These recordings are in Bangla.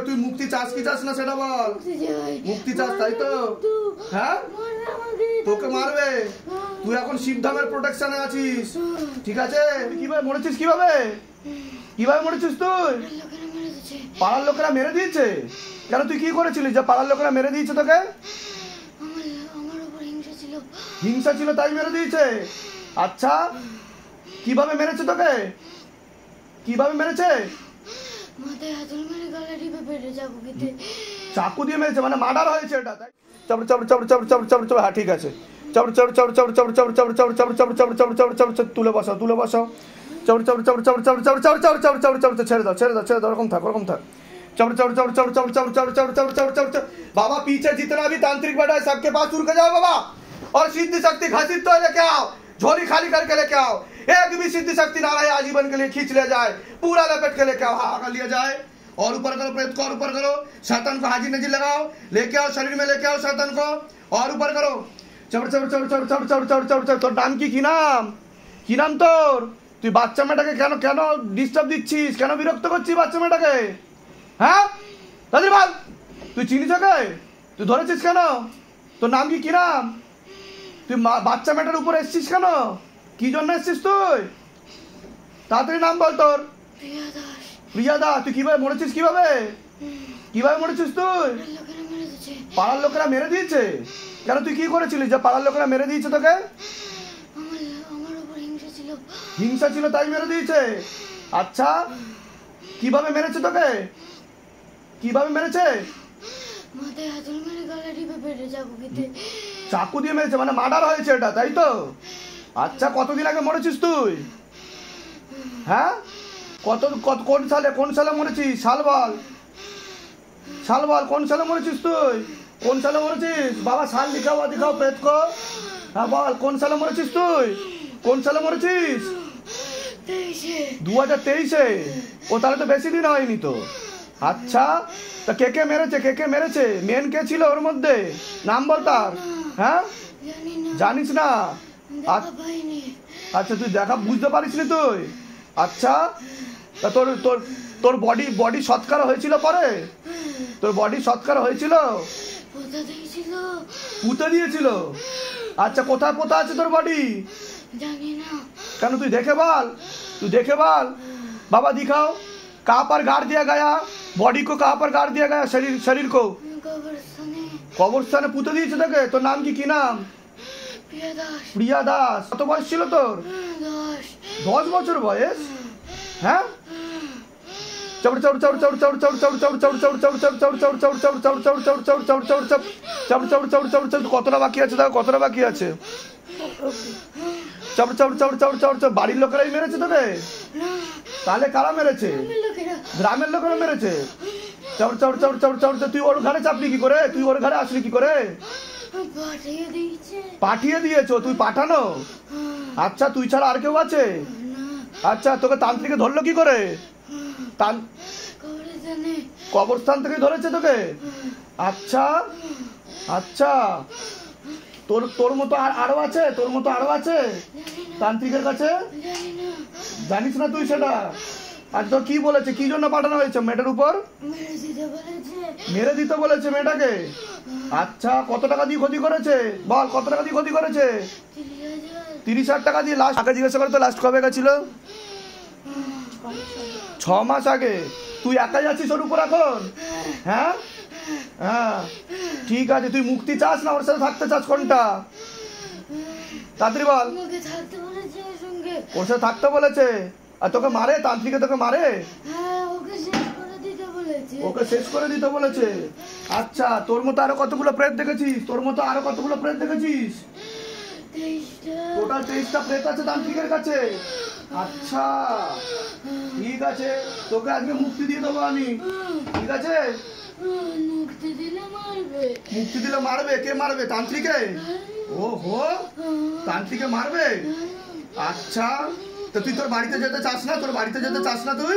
তুই মুক্তি চাস কি চাস না সেটা বল। মুক্তি চাস তাই তো? হ্যাঁ, তোকে মারবে। তুই এখন শিবধামের প্রোটেকশনে আছিস, ঠিক আছে? কিভাবে মরেছিস? কিভাবে কিভাবে মরেছিস তুই? পাড়ার লোকেরা মেরে দিয়েছে। কেন, তুই কি করেছিলি যে পাড়ার লোকেরা মেরে দিয়েছে তোকে? হিংসা ছিল তাই মেরে দিয়েছে। আচ্ছা, কিভাবে মেরেছে তোকে? কিভাবে মেরেছে? চাকু দিয়ে মেরেছে, মানে মার্ডার হয়েছে এটা। হ্যাঁ ঠিক আছে, তুলে বসাও, তুলে বসাও। ছেড়ে দাও, ছেড়ে দাও, ছেড়ে দাও, ওরকম থাক, ওরকম থাক। बाबा पीछे जितना भी तांत्रिक बैठा है सबके पास उड़ के जाओ बाबा, और सिद्धि शक्ति घसीट तो लेके आओ, झोली खाली करके लेके आओ। एक भी सिद्धि शक्ति ना रहे आजीवन के लिए खींच ले जाए, पूरा लपेट के लेके आओ। हाँ कर लिया जाए। और ऊपर करो, प्रेत को और ऊपर करो, शैतान को हाजिर नजीर लगाओ, लेके आओ शरीर में, लेके आओ शैतान को और ऊपर करो। তোর নাম কি নাম? কি নাম তোর? তুই বাচ্চা মেয়েটাকে কেন কেন ডিস্টার্ব দিচ্ছিস? কেন বিরক্ত করছিস বাচ্চা মেয়েটাকে? হ্যাঁ দাদি বল, তুই চিনিস ওকে? তুই ধরেছিস কেন? তোর নাম কি নাম? তুই বাচ্চা মেয়েটার উপরে এসছিস কেন? কি জন্য এসছিস তুই? তাড়াতাড়ি নাম বল তোর। প্রিয়া দাস। তুই কিভাবে মরেছিস? কিভাবে কিভাবে মরেছিস তুই? পাড়ার লোকেরা মেরে দিয়েছে। কেন, তুই কি করেছিলি যে পাড়ার লোকেরা মেরে দিয়েছে তোকে? হিংসা ছিল তাই মেরে দিয়েছে। আচ্ছা, কিভাবে মেরেছে তোকে? কিভাবে মেরেছে? চাকু দিয়ে মেরেছে, মানে মার্ডার হয়েছে এটা, তাই তো? আচ্ছা, কতদিন আগে মরেছিস তুই? হ্যাঁ, কোন সালে মরেছিস? সাল বল, সাল বল, কোন সালে মরেছিস তুই? কোন সালে মরেছিস? বাবা সাল দিখাও, দিখাও প্রেত কো। হ্যাঁ বল, কোন সালে মরেছিস তুই? কোন সালে মরেছিস? 2023-এ। ও তাহলে তো বেশি দিন হয়নি তো। আচ্ছা, তা কে কে মেরেছে? কে কে মেরেছে? মেন কে ছিল ওর মধ্যে? নাম বল তার। হ্যাঁ, জানিস না? আচ্ছা, তুই দেখা বুঝতে পারিসনি তুই? আচ্ছা, তা তোর তোর তোর বডি সৎকার হয়েছিল পরে? তোর বডি সৎকার হয়েছিল? পুঁতে দিয়েছিল। আচ্ছা, কোথায় পোতা আছে তোর বডি? কেন, তুই দেখে বল, তুই দেখে বল। बाबा दिखाओ, कहाँ पर गाड़ दिया गया बॉडी को? कहाँ पर गाड़ दिया गया शरीर को? কবরস্থানে পুঁতে দিয়েছে তোকে। তোর নাম কি নাম? প্রিয়া দাস। কত বয়স ছিল তোর? 10 বছর বয়স। হ্যাঁ, কতটা বাকি আছে? দেখো কতটা বাকি আছে। বাড়ির লোকেরাই মেরেছে তোকে? তাহলে কারা মেরেছে? গ্রামের লোকেরা মেরেছে। তুই ওর ঘরে চাপলি কি করে? তুই ওর ঘরে আসলি কি করে? পাঠিয়ে দিয়েছো? তুই পাঠানো? আচ্ছা, তুই ছাড়া আর কেউ আছে? আচ্ছা, তোকে তান্ত্রিকে ধরলো কি করে? কবরস্থান থেকে ধরেছে তোকে? আচ্ছা আচ্ছা, তোর মতো আরো আছে? তোর মতো আরো আছে তান্ত্রিকের কাছে? জানিস না তুই সেটা? আর তোর কি বলেছে? কি জন্য পাঠানো হয়েছে মেয়েটার উপর? মেরে দিতে বলেছে মেয়েটাকে। আচ্ছা, কত টাকা দিয়ে ক্ষতি করেছে বল? কত টাকা দিয়ে ক্ষতি করেছে? 30,000 টাকা দিয়ে। লাস্ট আগে জিজ্ঞাসা করে তো, লাস্ট কবে গেছিল? 6 মাস আগে। তুই একাই আছিস ওর উপর এখন? হ্যাঁ হ্যাঁ, ঠিক আছে। তুই মুক্তি চাস না ওর সাথে থাকতে চাস? কোনটা? তাড়াতাড়ি বল। ওর সাথে থাকতে বলেছে। আর তোকে মারে? তান্ত্রিকে তোকে মারে? ওকে শেষ করে দিতে বলেছে। আচ্ছা, তোর মতো আরো কতগুলো প্রেত দেখেছিস? তোর মতো আরো কতগুলো প্রেত দেখেছিস? টোটাল 23টা প্রেত আছে তান্ত্রিকের কাছে। আচ্ছা, ঠিক আছে, তোকে আজকে মুক্তি দিয়ে দেবো আমি, ঠিক আছে? মুক্তি দিলে মারবে? কে মারবে? তান্ত্রিকে? ওহো, তান্ত্রিকে মারবে? আচ্ছা, তো তুই তোর বাড়িতে যেতে চাস না? তোর বাড়িতে যেতে চাস না তুই?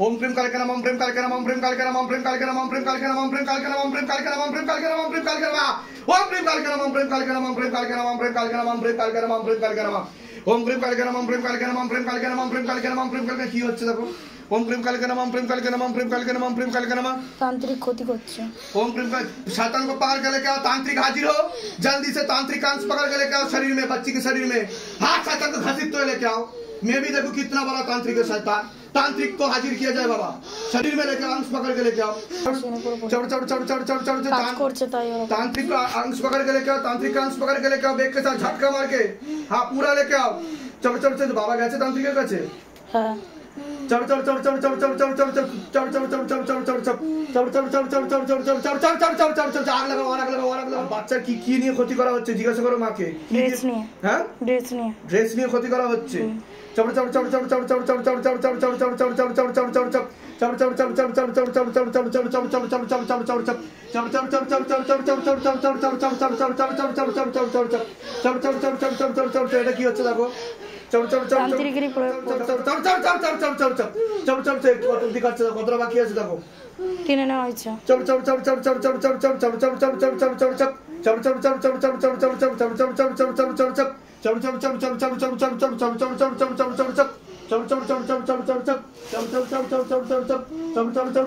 ओम प्रेम कालके नमः ओम प्रेम कालके नमः ओम प्रेम कालके नमः ओम प्रेम कालके नमः ओम प्रेम कालके नमः ओम प्रेम कालके नमः ओम प्रेम कालके नमः ओम प्रेम कालके नमः ओम प्रेम कालके नमः ओम प्रेम कालके नमः ओम प्रेम कालके नमः ओम प्रेम कालके नमः ओम प्रेम कालके नमः ओम प्रेम कालके नमः ओम प्रेम कालके नमः ओम प्रेम कालके नमः ओम प्रेम कालके नमः ओम प्रेम कालके नमः ओम प्रेम कालके नमः ओम प्रेम कालके কি হচ্ছে দেখো ओम प्रेम कालके नमः ओम प्रेम कालके नमः ओम प्रेम कालके नमः ओम प्रेम कालके नमः तांत्रिक ক্ষতি করছে ओम प्रेम का शैतान को पकड़ के लेके आओ तांत्रिक हाजिर हो जल्दी से तांत्रिक अंश पकड़ के लेके आओ शरीर में बच्ची के शरीर में हाथ शैतान को घसीट तो लेके आओ मैं भी देखो कितना बड़ा तांत्रिक है शैतान तांत्रिक को हाजिर किया जाए बाबा शरीर में लेके अंश पकड़ के लेके आओ चढ़ चढ़ चढ़ चढ़ चढ़ चढ़ কাজ করছে তাই ওরা तांत्रिक का अंश पकड़ के लेके आओ तांत्रिक का अंश पकड़ के लेके आओ बेग के साथ झटका मार के हाँ पूरा लेके आओ चढ़ चढ़ चढ़ बाबा गए तांत्रिक কাছে হ্যাঁ चढ़ चढ़ चढ़ चढ़ चढ़ चढ़ चढ़ चढ़ चढ़ चढ़ चढ़ चढ़ चढ़ चढ़ चढ़ चढ़ आग लगाओ आग लगाओ आग लगाओ বাচ্চার কি নিয়ে ক্ষতি করা হচ্ছে জিজ্ঞাসা করো মাকে ড্রেস নিয়ে হ্যাঁ ড্রেস নিয়ে ক্ষতি করা হচ্ছে চড় চড় চড় চড় চড় চড় চড় চড় চড় চড় চড় চড় চড় চড় চড় চড় চড় এটা কি হচ্ছে দেখো তান্ত্রিকেরই প্রয়োগ কতটা বাকি আছে দেখো টেনে নেওয়া হয়েছে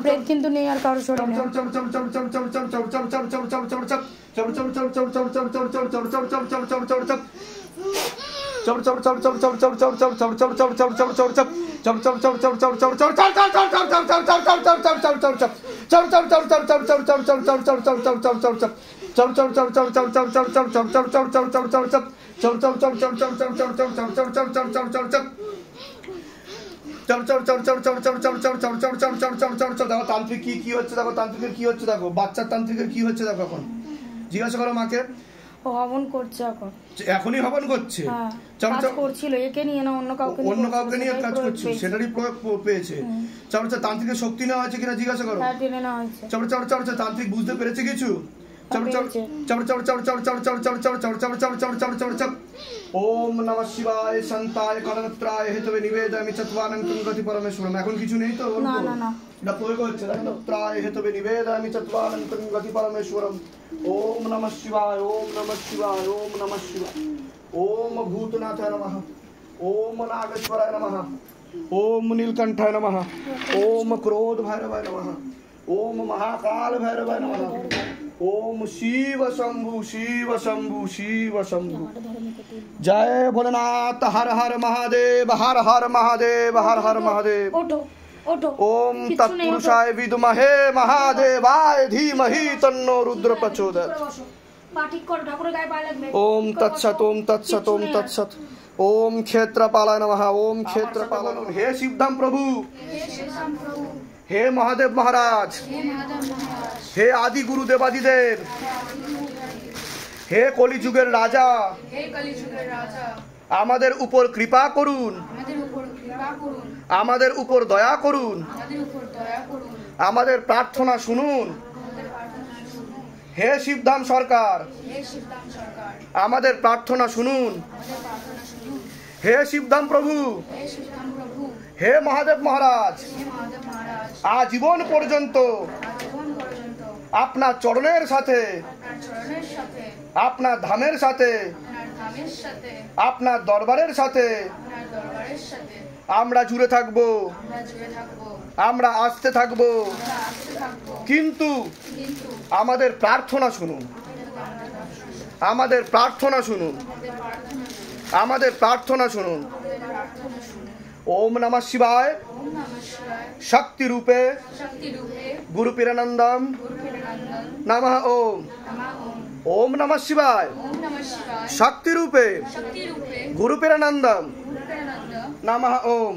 ব্রেক কিন্তু নেই আর কারো শরীরে তান্ত্রিক কি হচ্ছে দেখো তান্ত্রিকের কি হচ্ছে দেখো বাচ্চার তান্ত্রিকের কি হচ্ছে দেখো এখন জিজ্ঞাসা করো মাকে ও হবন করছে এখন এখনই হবন করছে কাজ করছিল একে নিয়ে না অন্য কাউকে নিয়ে কাজ করছে সেটারই প্রয়োগ পেয়েছে চর্চা তান্ত্রিকের শক্তি নেওয়া হয়েছে কিনা জিজ্ঞাসা করো হ্যাঁ টেনে নেওয়া হয়েছে চর্চা তান্ত্রিক বুঝতে পেরেছে কিছু ओम नमः शिवाय संताय करणत्राय हेतवे निवेदयामि चत्वारंकं गति परमेश्वरम এখন কিছু নেই তো না না না না প্রয়োগ হচ্ছে দেখো ত্রায় হেতবে নিবেদয়ামি চত্বারंकं गति परमेश्वरम ओम नमः शिवाय ओम नमः शिवाय ओम नमः शिवाय ओम भूतनाथाय नमः ओम नागेश्वराय नमः ओम नीलकंठाय नमः ओम क्रोध भैरवाय नमः ओम महाकाल भैरवाय नमः ओम शिव शंभु शिव शंभु शिव शंभु जय भोलेनाथ हर हर महादेव हर हर महादेव हर हर महादेव ओम तत्पुरुषाय विद्महे महादेवाय धीमहि तन्नो रुद्र प्रचोदयात् ओम तत्सत ओम तत्सत ओम तत्सत ओम क्षेत्रपालाय नमः ओम क्षेत्रपालाय नमः हे शिवधाम प्रभु हे महादेव महाराज हे आदि गुरु देवादिदेव हे कलिजुगेर राजा আমাদের উপর কৃপা করুন আমাদের উপর দয়া করুন আমাদের প্রার্থনা শুনুন হে শিবধাম সরকার আমাদের প্রার্থনা শুনুন হে শিবধাম প্রভু হে মহাদেব মহারাজ আজীবন পর্যন্ত আপনার চরণের সাথে আপনার ধামের সাথে আপনার দরবারের সাথে আমরা জুড়ে থাকবো, আমরা আসতে থাকবো, কিন্তু আমাদের প্রার্থনা শুনুন, আমাদের প্রার্থনা শুনুন, আমাদের প্রার্থনা শুনুন। ওম নমঃ শিবায় শক্তি রূপে গুরু পীরানন্দম নমঃ ওম। ওম নমঃ শিবায় শক্তি রূপে গুরু পীরানন্দম নমঃ ওম।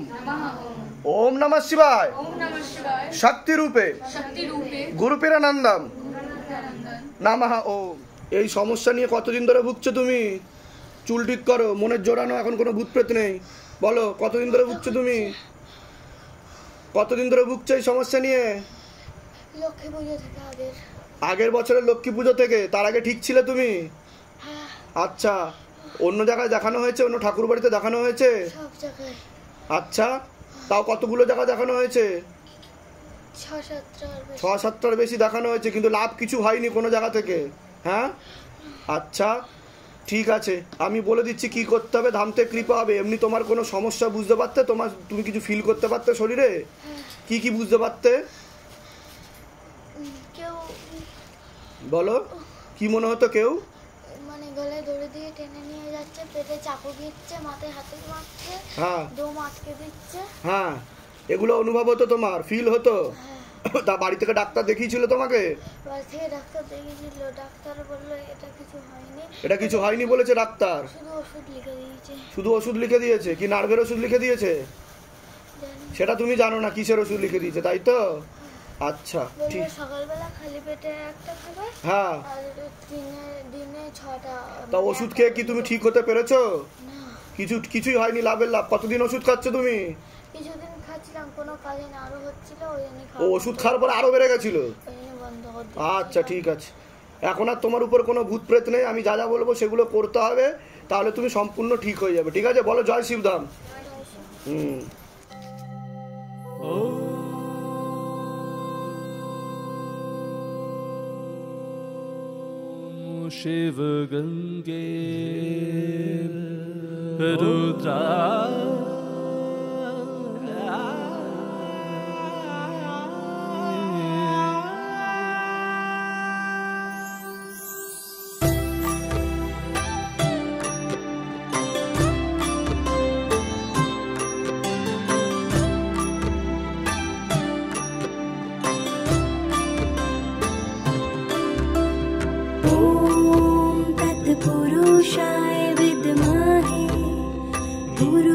ওম নমঃ শিবায় শক্তি রূপে গুরু পীরানন্দম নমঃ ওম। এই সমস্যা নিয়ে কতদিন ধরে ভুগছো তুমি? চুল ঠিক করো, মনের জোড়ানো, এখন কোনো ভূত প্রেত নেই। বলো কতদিন ধরে ভুগছো তুমি? কতদিন ধরে ভুগছো এই সমস্যা নিয়ে? লক্ষ্মী পুজো থেকে আগের বছরের লক্ষ্মী পুজো থেকে। তার আগে ঠিক ছিলে তুমি? আচ্ছা, অন্য জায়গায় দেখানো হয়েছে? অন্য ঠাকুর বাড়িতে দেখানো হয়েছে? সব জায়গায়। আচ্ছা, তাও কতগুলো জায়গা দেখানো হয়েছে? 6-7টার বেশি দেখানো হয়েছে, কিন্তু লাভ কিছু হয়নি কোনো জায়গা থেকে। হ্যাঁ, আচ্ছা ঠিক আছে, আমি বলে দিচ্ছি কি করতে হবে। ধামতে কৃপা হবে। এমনি তোমার কোনো সমস্যা বুঝতে পারতে? তুমি কিছু ফিল করতে পারতে শরীরে? কি কি বুঝতে পারতে বলো? কি মনে হতো? কেউ মানে গলায় দড়ি দিয়ে টেনে নিয়ে যাচ্ছে, পেটে চাকু দিচ্ছে, মাথায় হাতে মারছে, হ্যাঁ দম আটকে দিচ্ছে। হ্যাঁ, এগুলো অনুভব হতো তোমার? ফিল হতো? তা বাড়ি থেকে ডাক্তার দেখিয়েছিল তোমাকে? বাড়ি থেকে ডাক্তার দেখিয়েছিল, ডাক্তার বললো এটা কিছু হয়নি। এটা কিছু হয়নি বলেছে ডাক্তার? শুধু ওষুধ লিখে দিয়েছে। শুধু ওষুধ লিখে দিয়েছে? কি নার্ভের ওষুধ লিখে দিয়েছে? সেটা তুমি জানো না কিসের ওষুধ লিখে দিয়েছে, তাই তো? আচ্ছা ঠিক। সকালবেলা খালি পেটে একটা খাবে, হ্যাঁ, আর দিনে 6টা। তা ওষুধ খেয়ে কি তুমি ঠিক হতে পেরেছো? কিছুই হয়নি, লাভের লাভ। কতদিন ওষুধ খাচ্ছ তুমি? কিছুদিন খাচ্ছিলাম, কোনো কাজে না, আরো হচ্ছিল, ওই জন্য ও ওষুধ খাওয়ার পরে আরো বেড়ে গেছিল? বন্ধ করে। আচ্ছা ঠিক আছে, এখন আর তোমার উপর কোনো ভূত প্রেত নেই। আমি যা যা বলবো সেগুলো করতে হবে, তাহলে তুমি সম্পূর্ণ ঠিক হয়ে যাবে। ঠিক আছে, বলো জয় শিবধাম। शिव गंगे रुद्रा पुरुषाय विद्महे गुरु